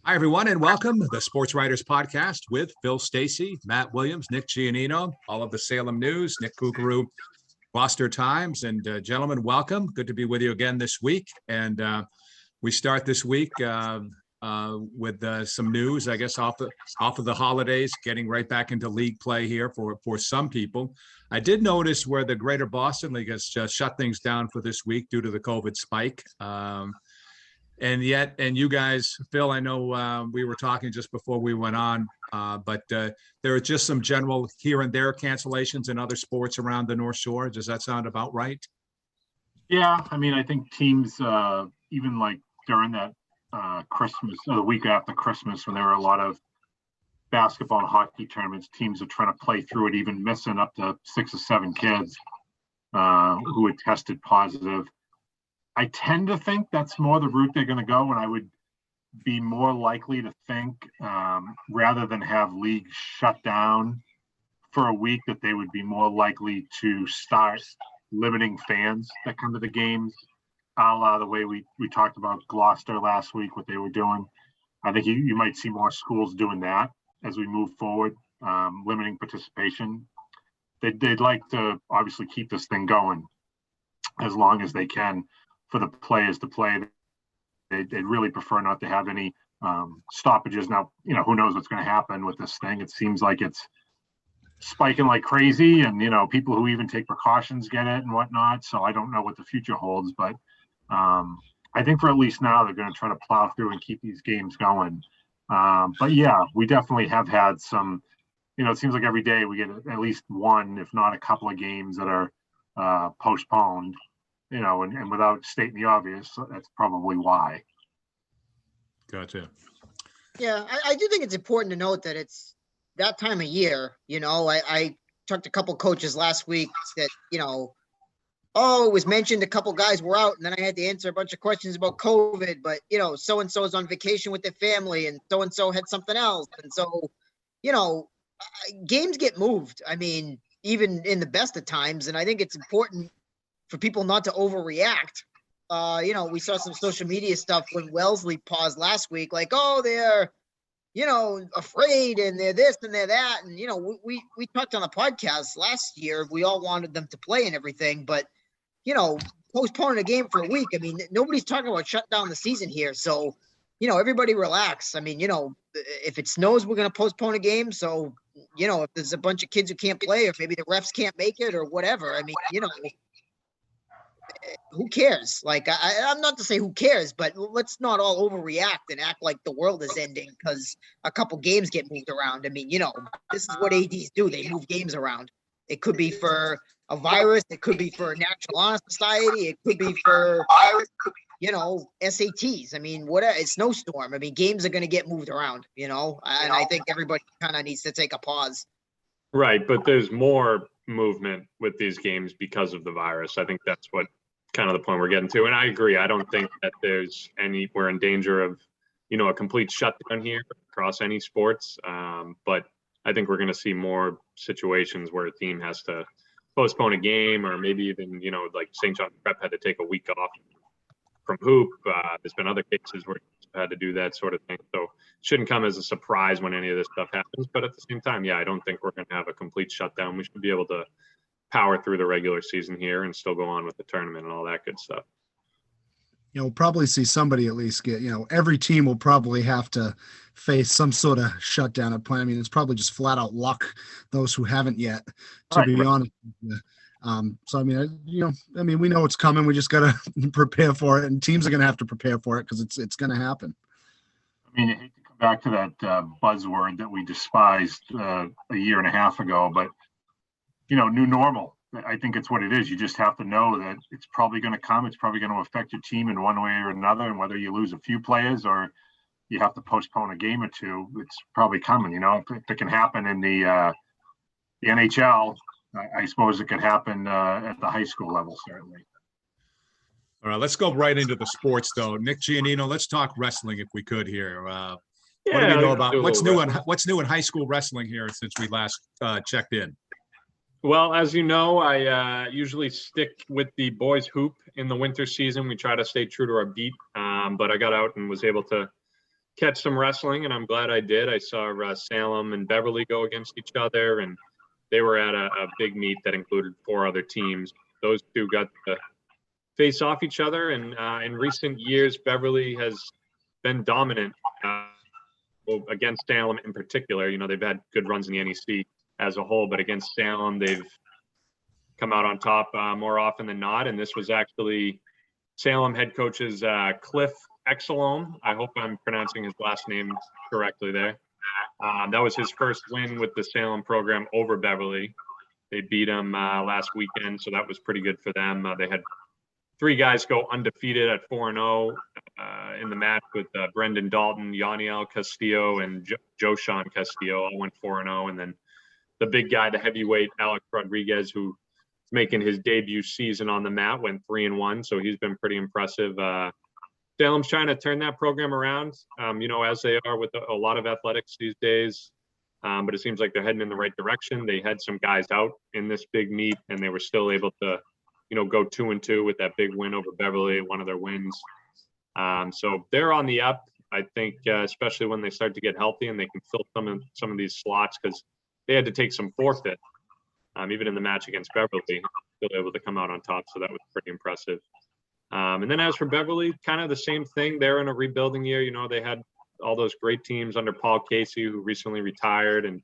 Hi, everyone, and welcome to the Sports Writers Podcast with Phil Stacey, Matt Williams, Nick Giannino, all of the Salem News, Nick Kukuru, Gloucester Times. And gentlemen, welcome. Good to be with you again this week. And we start this week with some news, I guess, off of the holidays, getting right back into league play here for some people. I did notice where the Greater Boston League has just shut things down for this week due to the COVID spike. And you guys, Phil, I know we were talking just before we went on, but there are just some general here and there cancellations in other sports around the North Shore. Does that sound about right? Yeah, I mean, I think teams, even like during that Christmas, the week after Christmas, when there were a lot of basketball and hockey tournaments, teams are trying to play through it, even missing up to 6 or 7 kids who had tested positive. I tend to think that's more the route they're going to go, and I would be more likely to think rather than have leagues shut down for a week, that they would be more likely to start limiting fans that come to the games, a la the way we talked about Gloucester last week, what they were doing. I think you might see more schools doing that as we move forward, limiting participation. They'd like to obviously keep this thing going as long as they can for the players to play. They'd really prefer not to have any stoppages. Now, who knows what's going to happen with this thing. It seems like it's spiking like crazy, and, people who even take precautions get it and whatnot. So I don't know what the future holds, but I think for at least now, they're going to try to plow through and keep these games going. But yeah, we definitely have had some, it seems like every day we get at least one, if not a couple of games that are postponed. And without stating the obvious, that's probably why. Gotcha. Yeah, I do think it's important to note that it's that time of year. I talked to a couple coaches last week that, it was mentioned a couple guys were out, and then I had to answer a bunch of questions about COVID, but, so-and-so is on vacation with their family, and so-and-so had something else. And so, games get moved. I mean, even in the best of times. And I think it's important for people not to overreact. We saw some social media stuff when Wellesley paused last week, like, they're, afraid and they're this and they're that. And, we talked on the podcast last year. We all wanted them to play and everything, but, postponing a game for a week. I mean, nobody's talking about shutting down the season here. So, everybody relax. I mean, if it snows, we're going to postpone a game. So, if there's a bunch of kids who can't play, or maybe the refs can't make it or whatever, I mean, who cares? Like, I'm not to say who cares, but let's not all overreact and act like the world is ending because a couple games get moved around. I mean, this is what ADs do. They move games around. It could be for a virus. It could be for National Honor Society. It could be for, SATs. I mean, whatever. It's snowstorm. I mean, games are going to get moved around, and I think everybody kind of needs to take a pause. Right, but there's more movement with these games because of the virus. I think that's what kind of the point we're getting to. And I agree. I don't think that we're in danger of, a complete shutdown here across any sports. But I think we're going to see more situations where a team has to postpone a game, or maybe even, like St. John Prep had to take a week off from hoop. There's been other cases where had to do that sort of thing. So it shouldn't come as a surprise when any of this stuff happens. But at the same time, I don't think we're going to have a complete shutdown. We should be able to power through the regular season here and still go on with the tournament and all that good stuff. We'll probably see somebody at least get, every team will probably have to face some sort of shutdown at point. I mean, it's probably just flat out luck, those who haven't yet, to be honest with you. So, I mean, we know it's coming. We just got to prepare for it, and teams are going to have to prepare for it because it's going to happen. I mean, I hate to come back to that buzzword that we despised a year and a half ago, but, new normal. I think it's what it is. You just have to know that it's probably going to come. It's probably going to affect your team in one way or another, and whether you lose a few players or you have to postpone a game or two, it's probably coming. If it can happen in the NHL, I suppose it could happen at the high school level, certainly. All right, let's go right into the sports, though. Nick Giannino, let's talk wrestling if we could here. What do we know about what's new in high school wrestling here since we last checked in? Well, as you know, I usually stick with the boys hoop in the winter season. We try to stay true to our beat, but I got out and was able to catch some wrestling, and I'm glad I did. I saw Salem and Beverly go against each other, and they were at a big meet that included 4 other teams. Those two got to face off each other, and in recent years, Beverly has been dominant against Salem in particular. You know, they've had good runs in the NEC as a whole, but against Salem, they've come out on top more often than not. And this was actually Salem head coach's Cliff Exelome. I hope I'm pronouncing his last name correctly there. That was his first win with the Salem program over Beverly. They beat him last weekend, so that was pretty good for them. They had 3 guys go undefeated at 4-0 in the match with Brendan Dalton, Yaniel Castillo, and Joshan Castillo. All went 4-0. And then the big guy, the heavyweight, Alex Rodriguez, who is making his debut season on the mat, went 3-1. So he's been pretty impressive. Salem's trying to turn that program around, you know, as they are with a lot of athletics these days. But it seems like they're heading in the right direction. They had some guys out in this big meet, and they were still able to, you know, go 2-2 with that big win over Beverly, one of their wins. So they're on the up, I think, especially when they start to get healthy and they can fill some of these slots, because they had to take some forfeit, even in the match against Beverly, still able to come out on top. So that was pretty impressive. And then as for Beverly, kind of the same thing. They're in a rebuilding year. You know, they had all those great teams under Paul Casey, who recently retired and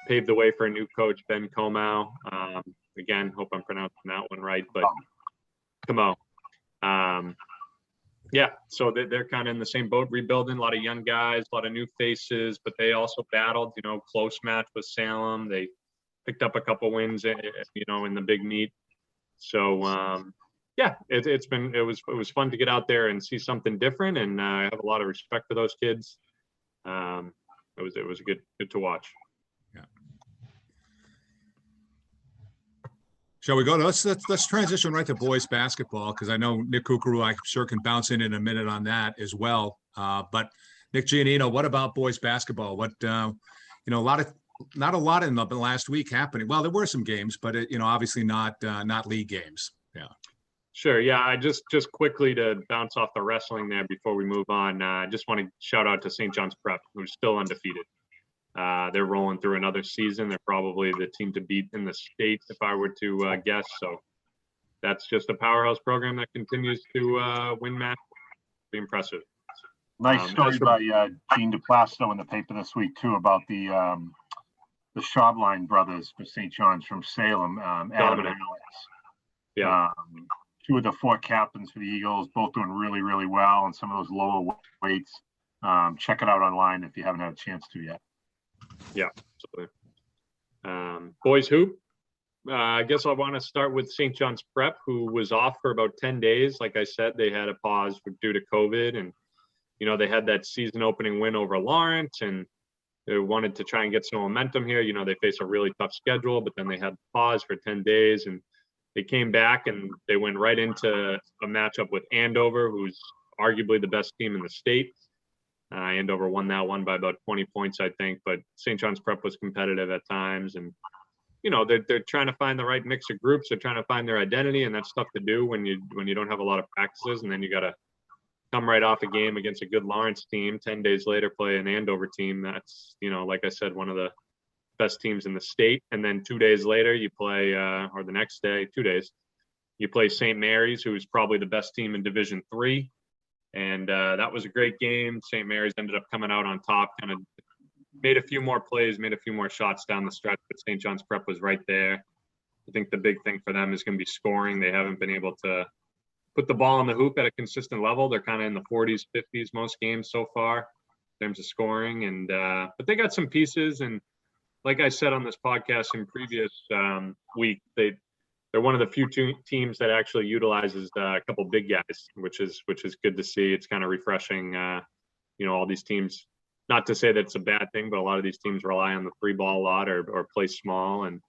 paved the way for a new coach, Ben Comau. Again, hope I'm pronouncing that one right, but Comau. Yeah, so they're kind of in the same boat, rebuilding. A lot of young guys, a lot of new faces, but they also battled, you know, close match with Salem. They picked up a couple wins, you know, in the big meet. So, yeah, it was fun to get out there and see something different, and I have a lot of respect for those kids. It was good to watch. Yeah. Shall we go? Let's transition right to boys basketball, because I know Nick Kukuru, I'm sure, can bounce in a minute on that as well. But Nick Giannino, what about boys basketball? What you know, not a lot in the last week happening. Well, there were some games, but you know, obviously not league games. Yeah. Sure. Yeah. I just quickly to bounce off the wrestling there before we move on. I just want to shout out to St. John's Prep, who's still undefeated. They're rolling through another season. They're probably the team to beat in the state, if I were to guess. So that's just a powerhouse program that continues to win matches. Be impressive. Nice story by Gene DePlasto in the paper this week too about the Schaubline brothers for St. John's from Salem, Adam and Alex. Yeah. 2 of the 4 captains for the Eagles, both doing really, really well in some of those lower weights. Check it out online if you haven't had a chance to yet. Yeah, absolutely. Boys hoop. I guess I want to start with St. John's Prep, who was off for about 10 days. Like I said, they had a pause due to COVID, and you know, they had that season opening win over Lawrence, and they wanted to try and get some momentum here. You know, they face a really tough schedule, but then they had pause for 10 days, and they came back and they went right into a matchup with Andover, who's arguably the best team in the state. Andover won that one by about 20 points, I think, but St. John's Prep was competitive at times. And, you know, they're trying to find the right mix of groups. They're trying to find their identity, and that's tough to do when you don't have a lot of practices, and then you got to come right off a game against a good Lawrence team, 10 days later play an Andover team. That's, you know, like I said, one of the best teams in the state. And then 2 days later you play, or the next day, 2 days, you play St. Mary's, who's probably the best team in Division III. And that was a great game. St. Mary's ended up coming out on top, kind of made a few more plays, made a few more shots down the stretch, but St. John's Prep was right there. I think the big thing for them is going to be scoring. They haven't been able to put the ball in the hoop at a consistent level. They're kind of in the 40s, 50s most games so far in terms of scoring. And but they got some pieces. And like I said on this podcast in previous week, they're one of the few teams that actually utilizes a couple big guys, which is good to see. It's kind of refreshing. You know, all these teams, not to say that it's a bad thing, but a lot of these teams rely on the 3-ball a lot or play small. And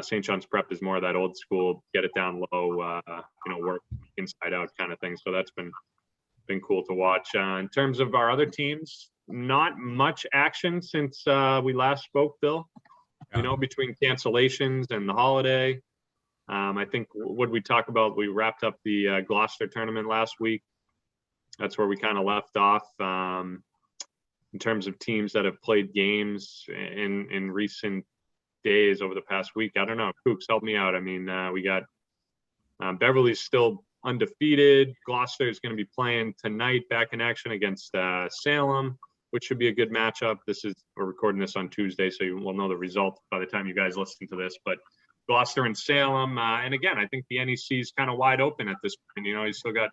St. John's Prep is more of that old school, get it down low, you know, work inside out kind of thing. So that's been cool to watch. In terms of our other teams, not much action since we last spoke, Bill. You know, between cancellations and the holiday. I think what we talk about, we wrapped up the Gloucester tournament last week. That's where we kind of left off. in terms of teams that have played games in recent days over the past week. I don't know. Cooks, help me out. I mean, we got Beverly's still undefeated. Gloucester is going to be playing tonight back in action against Salem, which should be a good matchup. We're recording this on Tuesday, so you will know the result by the time you guys listen to this. But Gloucester and Salem, and again, I think the NEC is kind of wide open at this point. You still got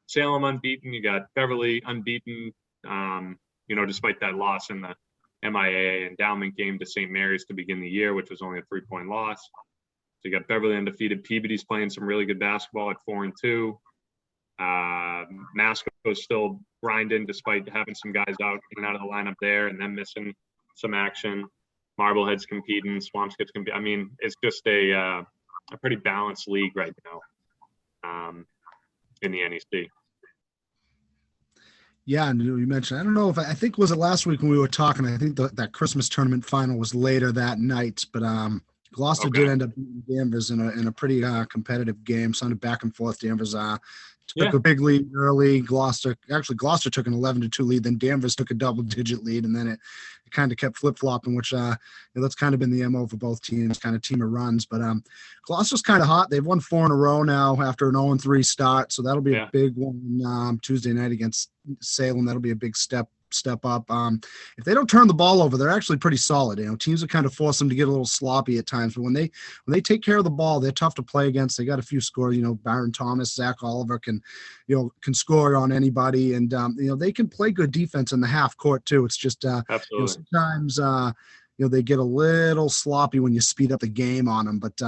Salem unbeaten, you got Beverly unbeaten. Despite that loss in the MIA endowment game to St. Mary's to begin the year, which was only a 3-point loss. So you got Beverly undefeated. Peabody's playing some really good basketball at 4-2. Masco's still grinding despite having some guys out in and out of the lineup there and then missing some action. Marblehead's competing. Swampscott's competing. I mean, it's just a pretty balanced league right now in the NEC. Yeah, and you mentioned, I don't know if I think was it last week when we were talking, I think that Christmas tournament final was later that night, but Gloucester did end up beating Danvers in a pretty competitive game. Sounded back and forth. Danvers took a big lead early. Gloucester took an 11-2 lead. Then Danvers took a double-digit lead, and then it kind of kept flip-flopping, which that's kind of been the MO for both teams, kind of team of runs. But Gloucester's kind of hot. They've won 4 in a row now after an 0-3 start, so that'll be a big one Tuesday night against Salem. That'll be a big step up. If they don't turn the ball over, they're actually pretty solid. Teams have kind of forced them to get a little sloppy at times, but when they take care of the ball, they're tough to play against. They got a few scores. Byron Thomas, Zach Oliver can score on anybody, and they can play good defense in the half court too. It's just sometimes they get a little sloppy when you speed up the game on them. But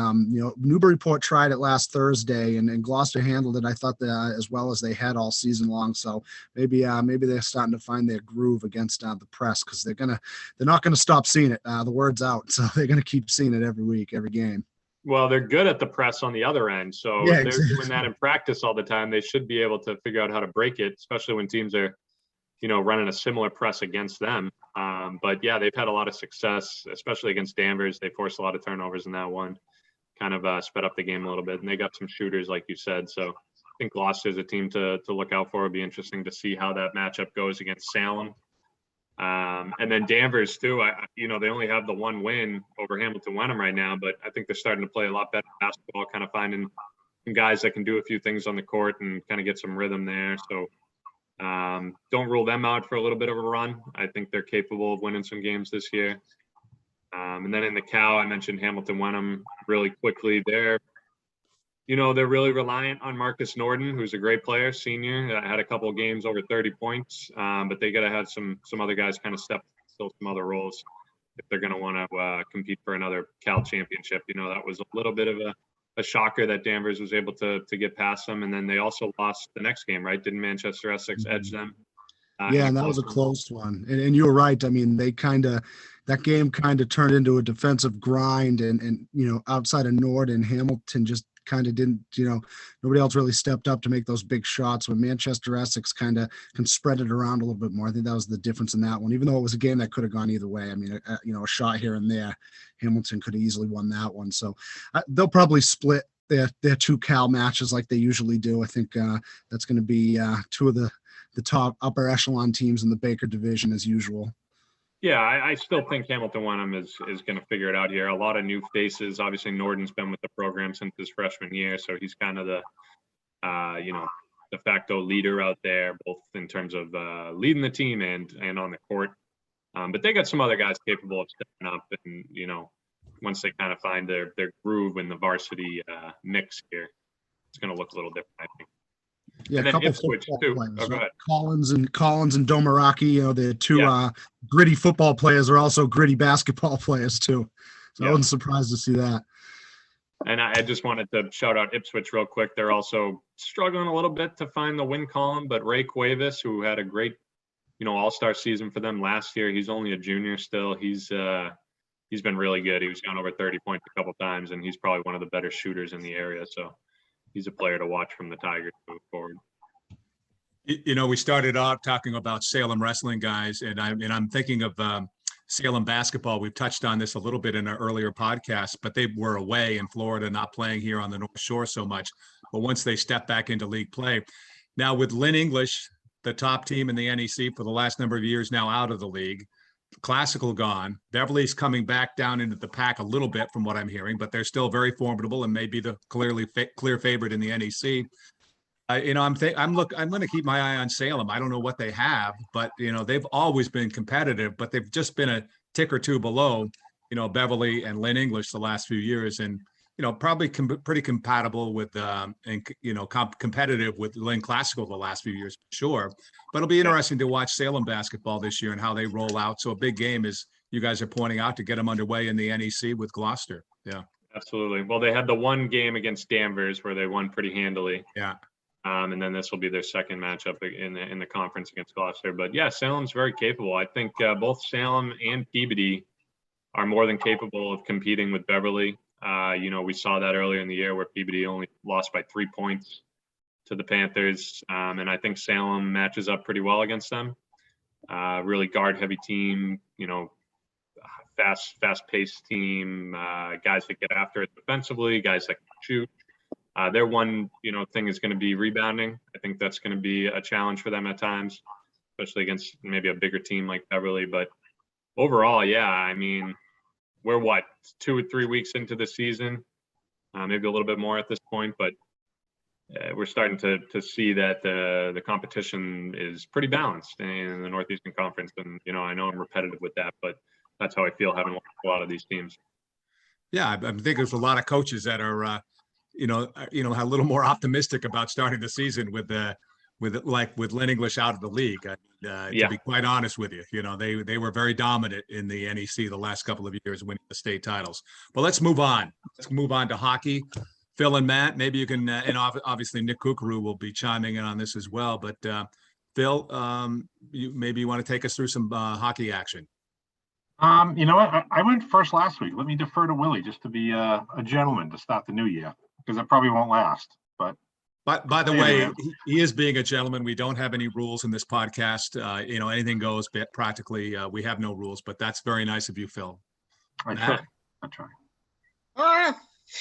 Newburyport tried it last Thursday, and Gloucester handled it, I thought, as well as they had all season long. So maybe they're starting to find their groove against the press, because they're not gonna stop seeing it. The word's out, so they're gonna keep seeing it every week, every game. Well, they're good at the press on the other end, so if they're doing that in practice all the time, they should be able to figure out how to break it, especially when teams are running a similar press against them. But yeah, they've had a lot of success, especially against Danvers. They forced a lot of turnovers in that one, kind of sped up the game a little bit, and they got some shooters, like you said. So I think Gloucester is a team to look out for. It'll be interesting to see how that matchup goes against Salem. And then Danvers too, they only have the one win over Hamilton Wenham right now, but I think they're starting to play a lot better basketball, kind of finding some guys that can do a few things on the court and kind of get some rhythm there. So don't rule them out for a little bit of a run. I think they're capable of winning some games this year. And then in the Cal, I mentioned Hamilton Wenham really quickly. They're really reliant on Marcus Norden, who's a great player, senior. Had a couple of games over 30 points, but they got to have some other guys kind of fill some other roles if they're going to want to compete for another Cal championship. That was a little bit of a shocker that Danvers was able to get past them. And then they also lost the next game, right? Didn't Manchester Essex edge them? And that was a close one. And you were right. I mean, that game kind of turned into a defensive grind, and outside of Norden, Hamilton just kind of didn't, nobody else really stepped up to make those big shots. When Manchester Essex kind of can spread it around a little bit more. I think that was the difference in that one, even though it was a game that could have gone either way. I mean, a shot here and there, Hamilton could have easily won that one. So they'll probably split their 2 Cal matches like they usually do. I think that's going to be 2 of the top upper echelon teams in the Baker division as usual. Yeah, I still think Hamilton Wenham is going to figure it out here. A lot of new faces. Obviously, Norden's been with the program since his freshman year, so he's kind of the, de facto leader out there, both in terms of leading the team and on the court. But they got some other guys capable of stepping up, and once they kind of find their groove in the varsity mix here, it's going to look a little different, I think. Yeah, and a couple Ipswich too. players, go ahead. Collins and Domaraki, the 2 gritty football players are also gritty basketball players too. So I wasn't surprised to see that. And I just wanted to shout out Ipswich real quick. They're also struggling a little bit to find the win column, but Ray Cuevas, who had a great, all-star season for them last year, he's only a junior still. He's been really good. He was gone over 30 points a couple times, and he's probably one of the better shooters in the area. So he's a player to watch from the Tigers moving forward. We started off talking about Salem wrestling guys, and I'm thinking of Salem basketball. We've touched on this a little bit in our earlier podcast, but they were away in Florida, not playing here on the North Shore so much. But once they step back into league play, now with Lynn English the top team in the NEC for the last number of years, now out of the league. Classical gone. Beverly's coming back down into the pack a little bit from what I'm hearing, but they're still very formidable and may be the clear favorite in the NEC. I'm going to keep my eye on Salem. I don't know what they have, but they've always been competitive, but they've just been a tick or two below, Beverly and Lynn English the last few years, and probably pretty compatible with competitive with Lynn Classical the last few years, sure. But it'll be interesting to watch Salem basketball this year and how they roll out. So a big game, as you guys are pointing out, to get them underway in the NEC with Gloucester. Yeah, absolutely. Well, they had the one game against Danvers where they won pretty handily. Yeah. And then this will be their second matchup in the conference against Gloucester. But yeah, Salem's very capable. I think both Salem and Peabody are more than capable of competing with Beverly. We saw that earlier in the year where Peabody only lost by 3 points to the Panthers. And I think Salem matches up pretty well against them. Really guard heavy team, fast paced team, guys that get after it defensively, guys that can shoot. Their one, thing is going to be rebounding. I think that's going to be a challenge for them at times, especially against maybe a bigger team like Beverly. But overall, yeah, I mean, we're 2 or 3 weeks into the season, maybe a little bit more at this point, but we're starting to see that the competition is pretty balanced in the Northeastern Conference. And, I know I'm repetitive with that, but that's how I feel having watched a lot of these teams. Yeah, I think there's a lot of coaches that are, a little more optimistic about starting the season with Lynn English out of the league. To be quite honest with you, they were very dominant in the NEC the last couple of years, winning the state titles. But let's move on. Let's move on to hockey. Phil and Matt, maybe you can, and obviously Nick Kukuru will be chiming in on this as well. But Phil, you want to take us through some hockey action. You know what? I went first last week. Let me defer to Willie just to be a gentleman to start the new year, because it probably won't last. But by the way, he is being a gentleman. We don't have any rules in this podcast. Anything goes, but practically we have no rules. But that's very nice of you, Phil. I try.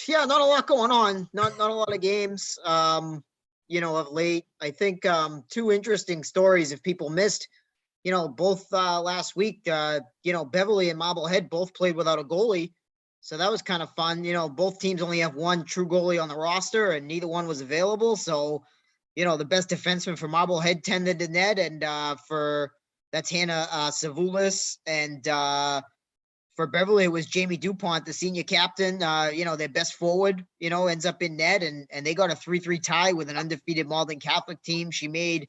Yeah, not a lot going on. Not a lot of games. Of late. I think 2 interesting stories if people missed. Both last week, Beverly and Marblehead both played without a goalie. So that was kind of fun. Both teams only have one true goalie on the roster and neither one was available. So, the best defenseman for Marblehead tended to net, and that's Hannah Savulis. And for Beverly, it was Jamie DuPont, the senior captain. Their best forward, ends up in net, and they got a 3-3 tie with an undefeated Malden Catholic team. She made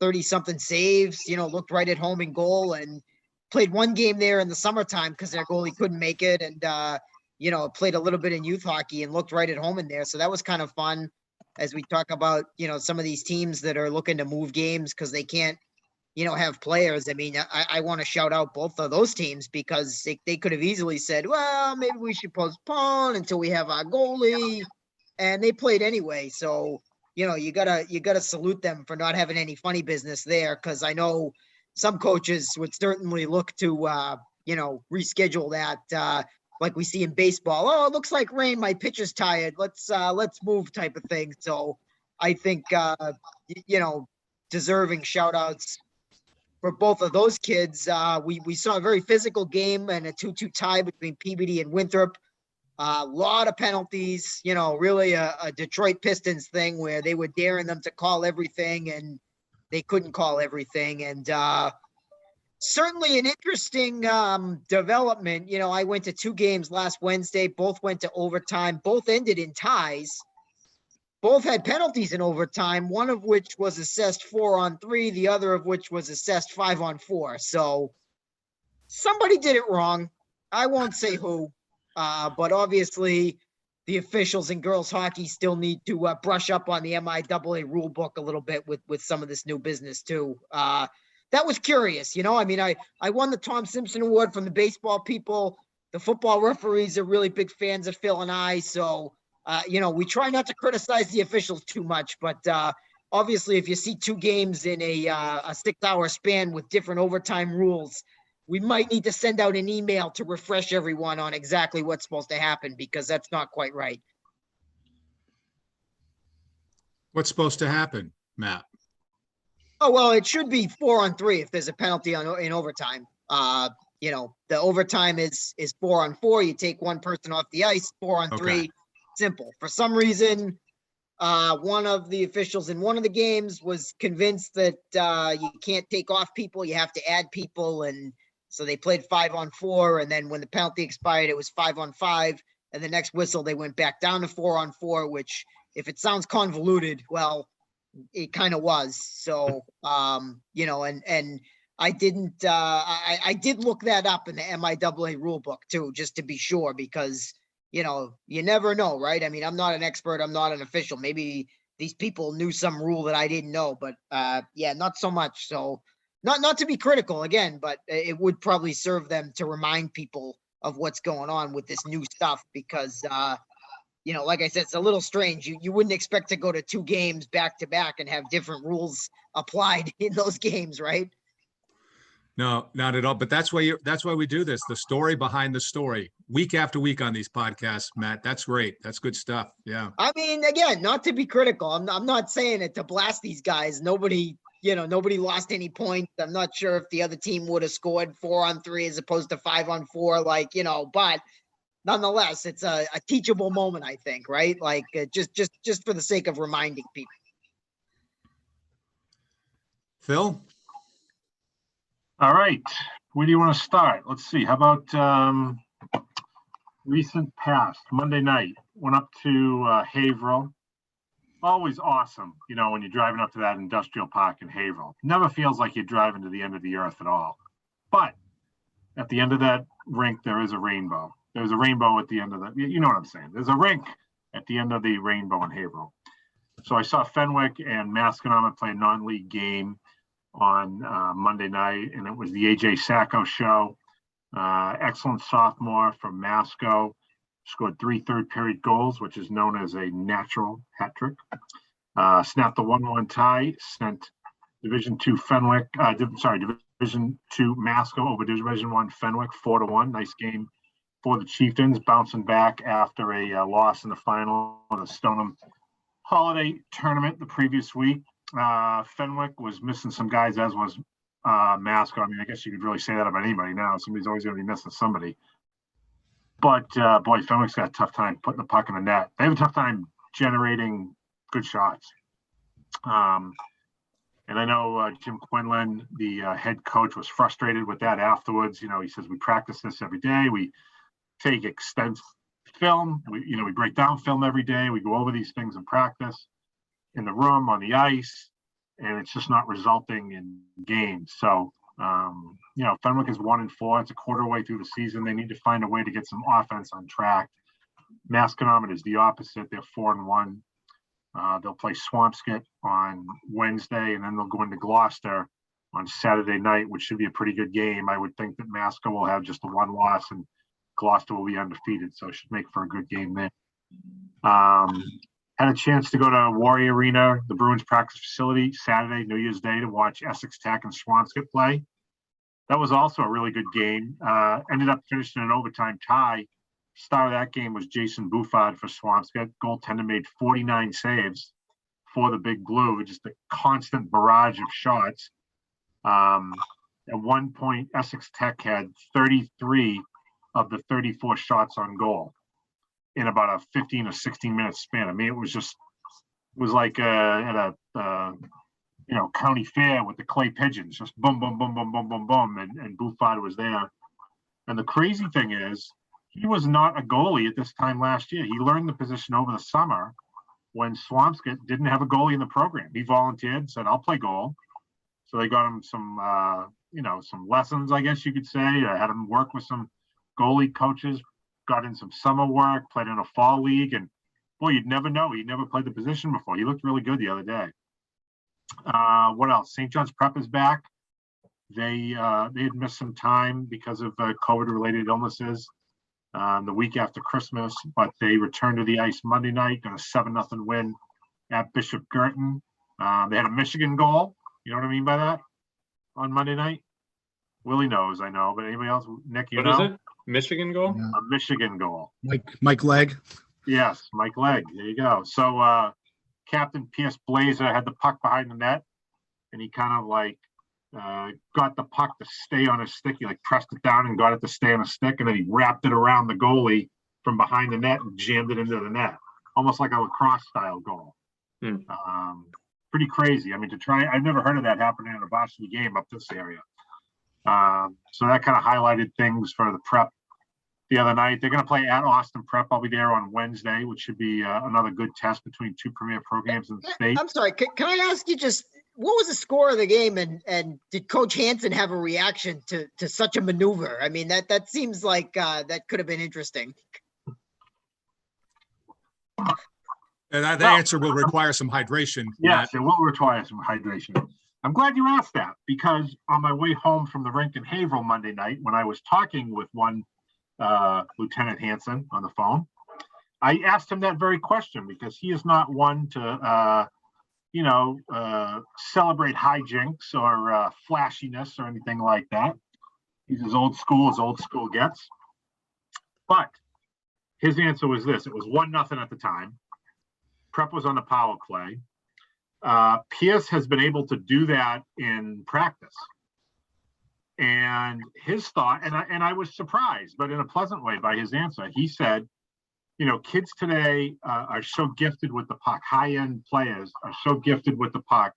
30-something saves, looked right at home in goal, and played one game there in the summertime because their goalie couldn't make it, and played a little bit in youth hockey and looked right at home in there. So that was kind of fun as we talk about, some of these teams that are looking to move games because they can't, have players. I mean, I want to shout out both of those teams because they could have easily said, well, maybe we should postpone until we have our goalie, and they played anyway. So, you gotta salute them for not having any funny business there, because I know some coaches would certainly look to reschedule that, like we see in baseball. Oh, it looks like rain. My pitcher's tired. Let's move, type of thing. So I think deserving shout outs for both of those kids. We saw a very physical game and a 2-2 tie between Peabody and Winthrop. A lot of penalties, really a Detroit Pistons thing where they were daring them to call everything and they couldn't call everything. And certainly an interesting development. I went to 2 games last Wednesday. Both went to overtime. Both ended in ties. Both had penalties in overtime, one of which was assessed 4-on-3, the other of which was assessed 5-on-4. So somebody did it wrong. I won't say who. But obviously the officials in girls hockey still need to brush up on the MIAA rule book a little bit with some of this new business too. That was curious. I mean, I won the Tom Simpson Award from the baseball people. The football referees are really big fans of Phil and I. So, we try not to criticize the officials too much, but obviously if you see 2 games in a 6-hour span with different overtime rules, we might need to send out an email to refresh everyone on exactly what's supposed to happen, because that's not quite right. What's supposed to happen, Matt? Oh, well, it should be 4-on-3 if there's a penalty in overtime. The overtime is 4-on-4. You take one person off the ice, 4-on-3. Okay. Simple. For some reason, one of the officials in one of the games was convinced that you can't take off people, you have to add people, and so they played 5-on-4, and then when the penalty expired, it was 5-on-5, and the next whistle they went back down to 4-on-4, which, if it sounds convoluted, well, it kind of was. So and I didn't I did look that up in the MIAA rule book too, just to be sure, because you never know, right? I mean, I'm not an expert, I'm not an official. Maybe these people knew some rule that I didn't know, but not so much. So not to be critical again, but it would probably serve them to remind people of what's going on with this new stuff, because like I said, it's a little strange. You wouldn't expect to go to 2 games back to back and have different rules applied in those games, right? No, not at all. But that's why we do this. The story behind the story, week after week on these podcasts, Matt. That's great. That's good stuff. Yeah. I mean, again, not to be critical. I'm not saying it to blast these guys. Nobody lost any points. I'm not sure if the other team would have scored 4-on-3 as opposed to 5-on-4, but nonetheless, it's a teachable moment, I think, right? Like just for the sake of reminding people. Phil? All right. Where do you want to start? Let's see. How about recent past? Monday night, went up to Haverhill. Always awesome, when you're driving up to that industrial park in Haverhill. Never feels like you're driving to the end of the earth at all. But at the end of that rink, there is a rainbow. There's a rainbow at the end of the, you know what I'm saying? There's a rink at the end of the rainbow in Haverhill. So I saw Fenwick and Masconomet play a non-league game on Monday night, and it was the AJ Sacco show. Excellent sophomore from Masco, scored 3 third-period goals, which is known as a natural hat trick. Snapped the 1-1 tie, sent Division II Fenwick, Division II Masco over Division I Fenwick 4-1. Nice game for the Chieftains, bouncing back after a loss in the final of the Stoneham Holiday Tournament the previous week. Fenwick was missing some guys, as was Masco. I mean, I guess you could really say that about anybody now. Somebody's always going to be missing somebody. But, boy, Fenwick's got a tough time putting the puck in the net. They have a tough time generating good shots. And I know Jim Quinlan, the head coach, was frustrated with that afterwards. He says, we practice this every day. We take extensive film. We break down film every day. We go over these things in practice, in the room, on the ice, and it's just not resulting in games. So, Fenwick is 1-4. It's a quarter way through the season. They need to find a way to get some offense on track. Masconomet is the opposite. They're 4-1. They'll play Swampscott on Wednesday, and then they'll go into Gloucester on Saturday night, which should be a pretty good game. I would think that Masco will have just the 1 loss, and Gloucester will be undefeated, so it should make for a good game there. Had a chance to go to Warrior Arena, the Bruins practice facility, Saturday, New Year's Day, to watch Essex Tech and Swampscott play. That was also a really good game. Ended up finishing an overtime tie. Star of that game was Jason Buffard for Swampscott. Goaltender made 49 saves for the Big Blue, just a constant barrage of shots. At one point, Essex Tech had 33 of the 34 shots on goal in about a 15 or 16 minute span. I mean, it was like at a county fair with the clay pigeons, just boom, boom, boom, boom, boom, boom, boom, and Buffard was there. And the crazy thing is, he was not a goalie at this time last year. He learned the position over the summer when Swampscott didn't have a goalie in the program. He volunteered, said, I'll play goal. So they got him some lessons, I guess you could say. I had him work with some goalie coaches, got in some summer work, played in a fall league. And boy, you'd never know. He'd never played the position before. He looked really good the other day. What else? St. John's Prep is back. They had missed some time because of COVID-related illnesses the week after Christmas, but they returned to the ice Monday night, got a 7-0 win at Bishop Girton. They had a Michigan goal. You know what I mean by that? On Monday night? Willie knows, I know, but anybody else? Nick, you know? What is it? Michigan goal? Yeah. A Michigan goal. Mike Legg. Yes, Mike Legg. There you go. So Captain Pierce Blazer had the puck behind the net, and he kind of like got the puck to stay on his stick. He like pressed it down and got it to stay on his stick, and then he wrapped it around the goalie from behind the net and jammed it into the net, almost like a lacrosse style goal. Pretty crazy. I mean, I've never heard of that happening in a varsity game up this area. So that kind of highlighted things for the Prep the other night. They're going to play at Austin Prep. I'll be there on Wednesday, which should be another good test between two premier programs in the state. I'm sorry. Can I ask you just what was the score of the game, and did Coach Hansen have a reaction to such a maneuver? I mean, that seems like that could have been interesting. And that answer will require some hydration. Yes, it will require some hydration. I'm glad you asked that, because on my way home from the rink in Haverhill Monday night, when I was talking with one Lieutenant Hansen on the phone, I asked him that very question, because he is not one to, celebrate hijinks or flashiness or anything like that. He's as old school gets. But his answer was this: it was 1-0 at the time. Prep was on the power play. Pierce has been able to do that in practice. And his thought, and I was surprised, but in a pleasant way, by his answer. He said, kids today are so gifted with the puck. High-end players are so gifted with the puck,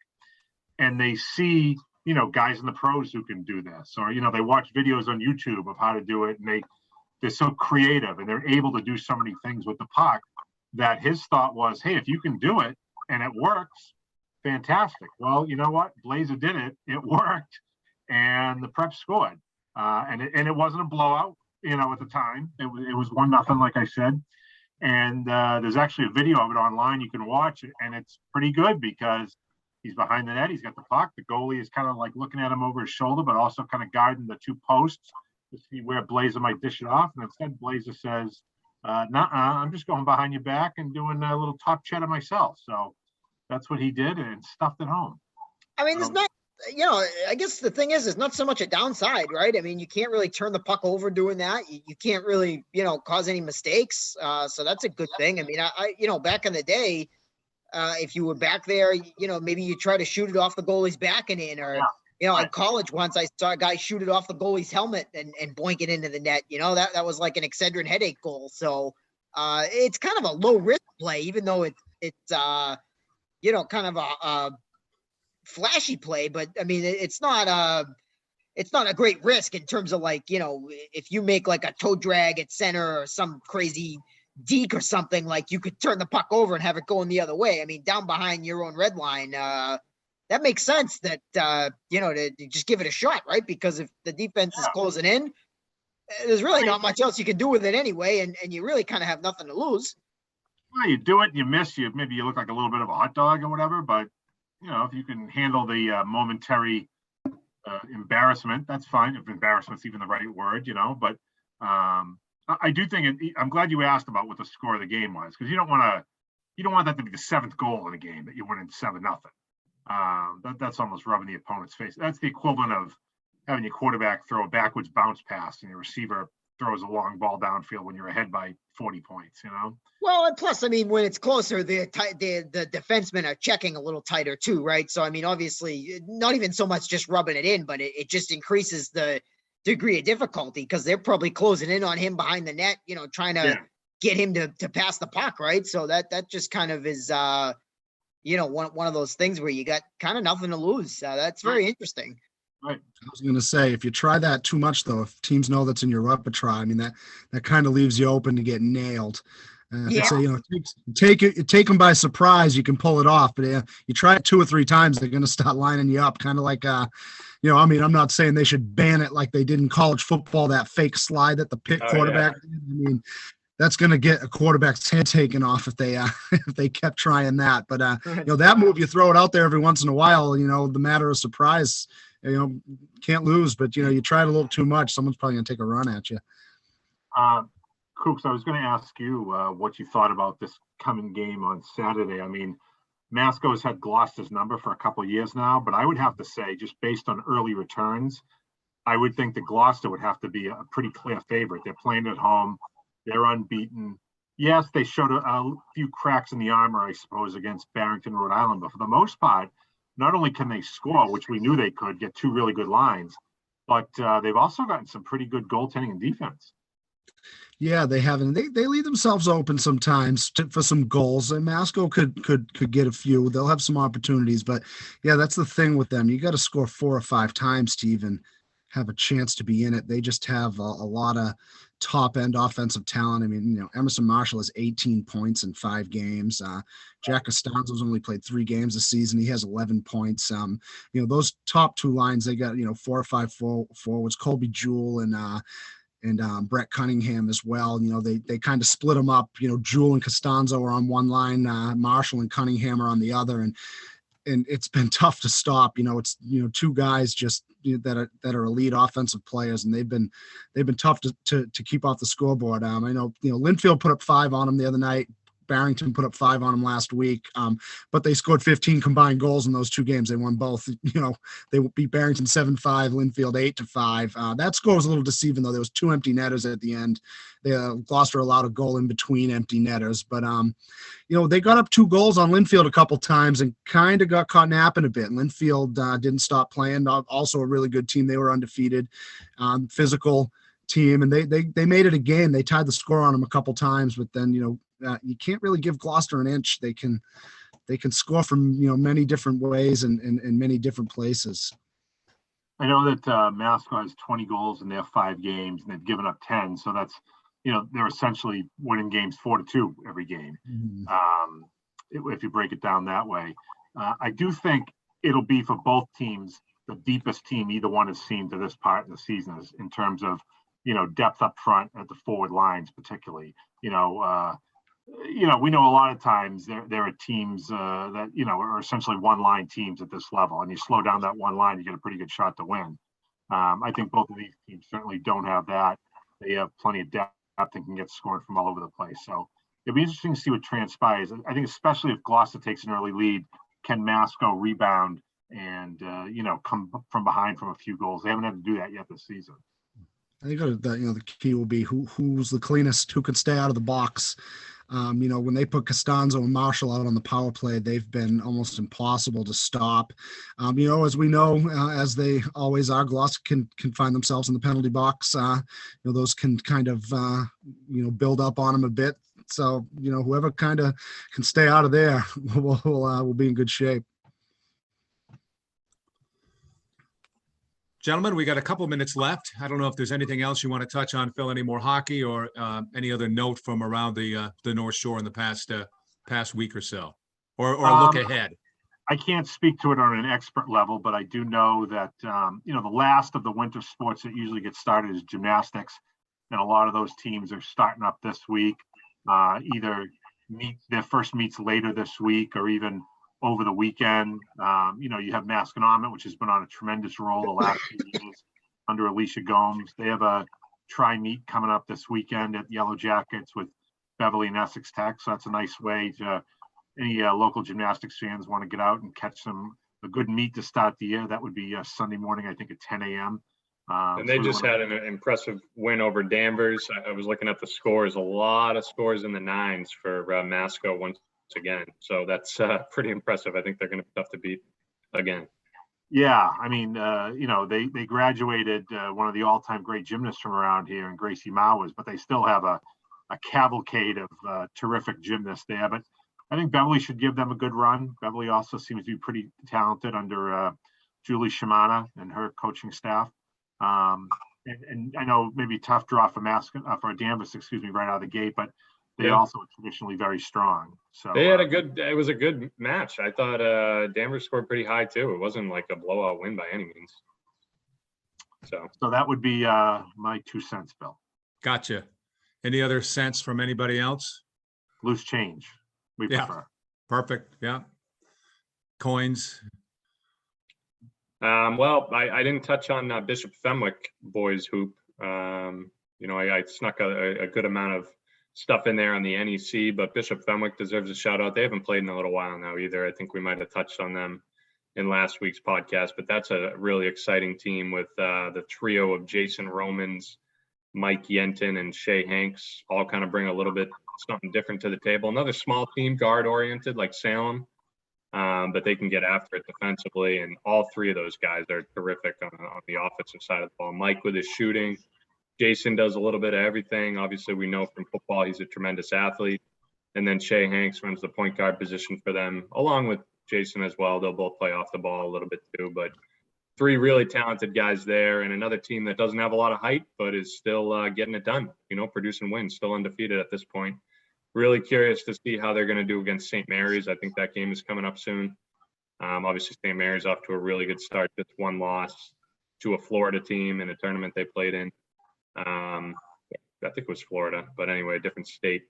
and they see, guys in the pros who can do this, or, they watch videos on YouTube of how to do it, and they're so creative, and they're able to do so many things with the puck, that his thought was, hey, if you can do it and it works, fantastic. Well, you know what? Blazer did it. It worked, and the Prep scored. And it wasn't a blowout, at the time. It was 1-0, like I said. And there's actually a video of it online. You can watch it, and it's pretty good, because he's behind the net. He's got the puck. The goalie is kind of like looking at him over his shoulder, but also kind of guarding the two posts to see where Blazer might dish it off. And instead, Blazer says, I'm just going behind your back and doing a little top cheddar myself. So that's what he did, and stuffed it home. I mean, there's not, I guess the thing is, it's not so much a downside, right? I mean, you can't really turn the puck over doing that. You can't really, cause any mistakes. So that's a good thing. I mean, I back in the day, if you were back there, maybe you try to shoot it off the goalie's back and in, or, in college once I saw a guy shoot it off the goalie's helmet and boink it into the net. That was like an Excedrin headache goal. So it's kind of a low risk play, even though it's kind of a flashy play. But I mean, it's not a great risk in terms of like, if you make like a toe drag at center or some crazy deke or something, like you could turn the puck over and have it going the other way. I mean, down behind your own red line, that makes sense that, to just give it a shot, right? Because if the defense is closing in, there's really not much else you can do with it anyway. And you really kind of have nothing to lose. Well, you do it, you miss, maybe you look like a little bit of a hot dog or whatever, but, if you can handle the momentary embarrassment, that's fine. If embarrassment's even the right word, but I do think, I'm glad you asked about what the score of the game was, because you don't want that to be the seventh goal in a game that you're winning 7-0. That's almost rubbing the opponent's face. That's the equivalent of having your quarterback throw a backwards bounce pass and your receiver throws a long ball downfield when you're ahead by 40 points, Well, and plus, I mean, when it's closer, the defensemen are checking a little tighter too, right? So, I mean, obviously, not even so much just rubbing it in, but it just increases the degree of difficulty, because they're probably closing in on him behind the net, trying to get him to pass the puck, right? So that just kind of is, one of those things where you got kind of nothing to lose. That's very interesting. Right. I was going to say, if you try that too much, though, if teams know that's in your repertoire, I mean, that kind of leaves you open to get nailed. So, take them by surprise, you can pull it off. But you try it 2 or 3 times, they're going to start lining you up, kind of like, I mean, I'm not saying they should ban it like they did in college football, that fake slide that the Pitt quarterback did. I mean, that's going to get a quarterback's head taken off if they kept trying that. But that move, you throw it out there every once in a while. The matter of surprise, can't lose. But you try it a little too much, someone's probably going to take a run at you. Coops, I was going to ask you what you thought about this coming game on Saturday. I mean, Masco's had Gloucester's number for a couple of years now, but I would have to say, just based on early returns, I would think that Gloucester would have to be a pretty clear favorite. They're playing at home. They're unbeaten. Yes, they showed a few cracks in the armor, I suppose, against Barrington, Rhode Island, but for the most part, not only can they score, which we knew they could, get two really good lines, but they've also gotten some pretty good goaltending and defense. Yeah, they haven't. They leave themselves open sometimes for some goals. And Masco could get a few. They'll have some opportunities, but yeah, that's the thing with them. You got to score 4 or 5 times to even have a chance to be in it. They just have a lot of top end offensive talent. I mean, Emerson Marshall has 18 points in 5 games. Jack Costanzo's only played 3 games this season. He has 11 points. Those top 2 lines, they got 4 or 5 forwards, Colby Jewell and Brett Cunningham as well. They kind of split them up. Jewell and Costanzo are on one line, Marshall and Cunningham are on the other, and it's been tough to stop. It's 2 guys just that are elite offensive players, and they've been tough to keep off the scoreboard. I know Linfield put up 5 on them the other night. Barrington put up 5 on them last week, but they scored 15 combined goals in those 2 games. They won both. They beat Barrington 7-5, Linfield 8-5. That score was a little deceiving, though. There was 2 empty netters at the end. Gloucester allowed a goal in between empty netters, but they got up 2 goals on Linfield a couple times and kind of got caught napping a bit. Linfield didn't stop playing. Also a really good team. They were undefeated, physical team, and they made it a game. They tied the score on them a couple times, but then you can't really give Gloucester an inch. They can score from many different ways and many different places. I know that Masco has 20 goals in their 5 games, and they've given up 10. So that's they're essentially winning games 4-2 every game. Mm-hmm. If you break it down that way, I do think it'll be for both teams the deepest team either one has seen to this part of the season is in terms of depth up front at the forward lines, particularly. We know a lot of times there are teams that are essentially one-line teams at this level, and you slow down that one line, you get a pretty good shot to win. I think both of these teams certainly don't have that. They have plenty of depth and can get scored from all over the place. So it'll be interesting to see what transpires. I think especially if Gloucester takes an early lead, can Masco rebound and come from behind from a few goals? They haven't had to do that yet this season. I think that the key will be who's the cleanest, who can stay out of the box. When they put Costanzo and Marshall out on the power play, they've been almost impossible to stop. As we know, as they always are, Gloucester can find themselves in the penalty box. Those can kind of build up on them a bit. So whoever kind of can stay out of there will be in good shape. Gentlemen, we got a couple minutes left. I don't know if there's anything else you want to touch on, Phil, any more hockey or any other note from around the North Shore in the past week or so, or look ahead. I can't speak to it on an expert level, but I do know that, the last of the winter sports that usually get started is gymnastics. And a lot of those teams are starting up this week, either their first meets later this week or even over the weekend. You have Masconomet, which has been on a tremendous roll the last few years under Alicia Gomes. They have a tri-meet coming up this weekend at Yellow Jackets with Beverly and Essex Tech. So that's a nice way to any local gymnastics fans want to get out and catch a good meet to start the year. That would be Sunday morning, I think at 10 a.m. And they just had an impressive win over Danvers. I was looking at the scores, a lot of scores in the 9s for Masco once again. So that's pretty impressive. I think they're going to be tough to beat again. Yeah. I mean, they graduated one of the all-time great gymnasts from around here in Gracie Mowers, but they still have a cavalcade of terrific gymnasts there. But I think Beverly should give them a good run. Beverly also seems to be pretty talented under Julie Shimana and her coaching staff. And I know maybe tough draw for Danvers, right out of the gate, but they also are traditionally very strong. So they had it was a good match. I thought Danvers scored pretty high too. It wasn't like a blowout win by any means. So that would be my 2 cents, Bill. Gotcha. Any other cents from anybody else? Loose change. We prefer. Perfect. Yeah. Coins. Well, I didn't touch on Bishop Fenwick boys hoop. I snuck a good amount of stuff in there on the NEC, but Bishop Fenwick deserves a shout out. They haven't played in a little while now either. I think we might have touched on them in last week's podcast, but that's a really exciting team with the trio of Jason Romans, Mike Yenton, and Shay Hanks all kind of bring a little bit something different to the table. Another small team, guard oriented like Salem. but they can get after it defensively. And all three of those guys are terrific on the offensive side of the ball. Mike with his shooting. Jason does a little bit of everything. Obviously, we know from football he's a tremendous athlete. And then Shea Hanks runs the point guard position for them, along with Jason as well. They'll both play off the ball a little bit too. But three really talented guys there, and another team that doesn't have a lot of height, but is still getting it done, producing wins, still undefeated at this point. Really curious to see how they're going to do against St. Mary's. I think that game is coming up soon. Obviously, St. Mary's off to a really good start, just one loss to a Florida team in a tournament they played in. I think it was Florida, but anyway, a different state.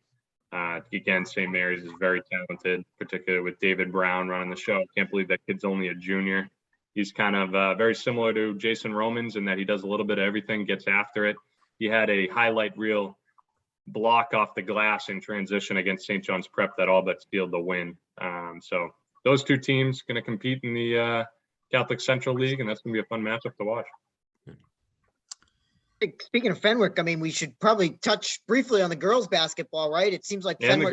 Again, St. Mary's is very talented, particularly with David Brown running the show. I can't believe that kid's only a junior. He's kind of very similar to Jason Romans in that he does a little bit of everything, gets after it. He had a highlight reel block off the glass in transition against St. John's Prep that all but sealed the win. So those two teams going to compete in the Catholic Central League, and that's going to be a fun matchup to watch. Speaking of Fenwick, I mean, we should probably touch briefly on the girls basketball, right? It seems like Fenwick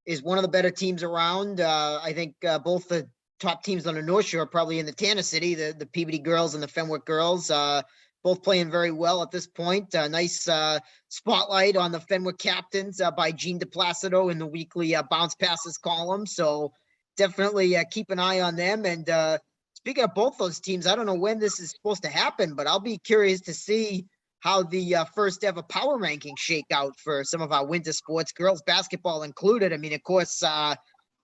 is one of the better teams around. I think both the top teams on the North Shore are probably in the Tanner City, the Peabody girls and the Fenwick girls, both playing very well at this point. Nice spotlight on the Fenwick captains by Gene DePlacido in the weekly bounce passes column. So definitely keep an eye on them. And speaking of both those teams, I don't know when this is supposed to happen, but I'll be curious to see how the first ever power rankings shake out for some of our winter sports, girls basketball included. I mean, of course,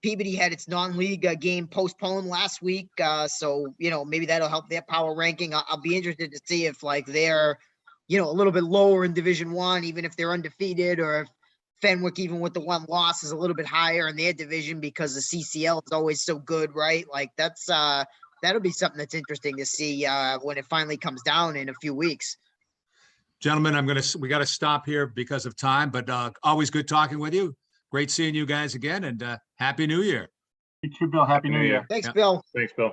Peabody had its non-league game postponed last week. So, maybe that'll help their power ranking. I'll be interested to see if they're, a little bit lower in Division I, even if they're undefeated, or if Fenwick, even with the one loss, is a little bit higher in their division because the CCL is always so good, right? That'll be something that's interesting to see when it finally comes down in a few weeks. Gentlemen, we got to stop here because of time, but always good talking with you. Great seeing you guys again, and Happy New Year. You too, Bill. Happy New Year. Thanks, Bill. Thanks, Bill.